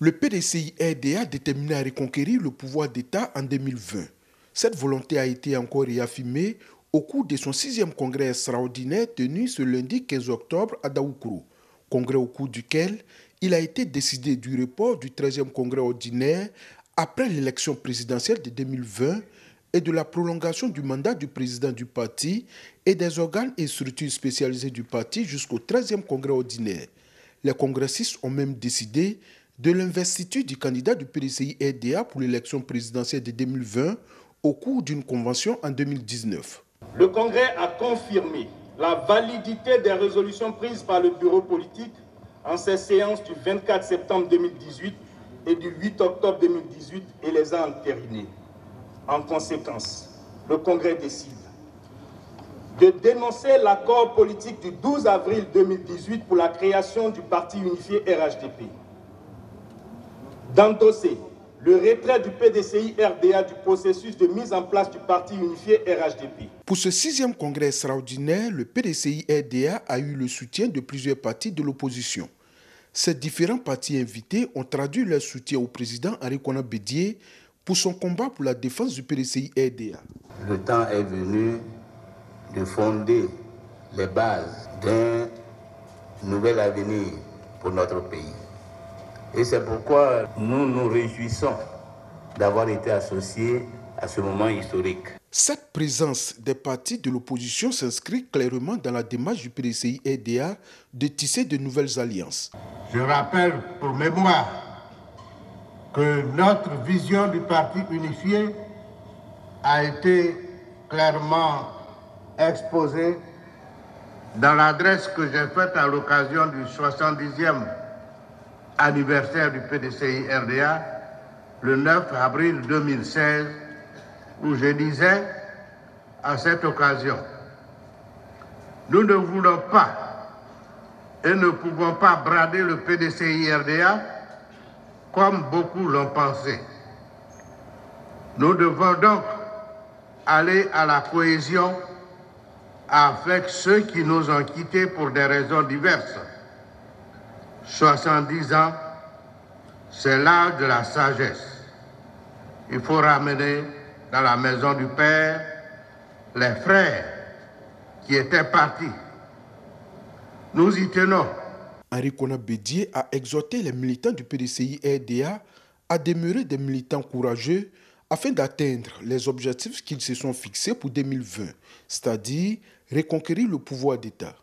Le PDCI-RDA déterminé à reconquérir le pouvoir d'État en 2020. Cette volonté a été encore réaffirmée au cours de son 6e congrès extraordinaire tenu ce lundi 15 octobre à Daoukourou. Congrès au cours duquel il a été décidé du report du 13e congrès ordinaire après l'élection présidentielle de 2020 et de la prolongation du mandat du président du parti et des organes et structures spécialisées du parti jusqu'au 13e congrès ordinaire. Les congressistes ont même décidé de l'investiture du candidat du PDCI-RDA pour l'élection présidentielle de 2020 au cours d'une convention en 2019. Le Congrès a confirmé la validité des résolutions prises par le bureau politique en ces séances du 24 septembre 2018 et du 8 octobre 2018 et les a entérinées. En conséquence, le Congrès décide de dénoncer l'accord politique du 12 avril 2018 pour la création du parti unifié RHDP, d'endosser le retrait du PDCI-RDA du processus de mise en place du parti unifié RHDP. Pour ce 6e congrès extraordinaire, le PDCI-RDA a eu le soutien de plusieurs partis de l'opposition. Ces différents partis invités ont traduit leur soutien au président Henri Konan Bédié pour son combat pour la défense du PDCI-RDA. Le temps est venu de fonder les bases d'un nouvel avenir pour notre pays. Et c'est pourquoi nous nous réjouissons d'avoir été associés à ce moment historique. Cette présence des partis de l'opposition s'inscrit clairement dans la démarche du PDCI-RDA de tisser de nouvelles alliances. Je rappelle pour mémoire que notre vision du parti unifié a été clairement exposée dans l'adresse que j'ai faite à l'occasion du 70e anniversaire du PDCI-RDA, le 9 avril 2016, où je disais à cette occasion, nous ne voulons pas et ne pouvons pas brader le PDCI-RDA comme beaucoup l'ont pensé. Nous devons donc aller à la cohésion avec ceux qui nous ont quittés pour des raisons diverses. 70 ans, c'est l'âge de la sagesse. Il faut ramener dans la maison du Père les frères qui étaient partis. Nous y tenons. Henri Konan Bédié a exhorté les militants du PDCI-RDA à demeurer des militants courageux afin d'atteindre les objectifs qu'ils se sont fixés pour 2020, c'est-à-dire reconquérir le pouvoir d'État.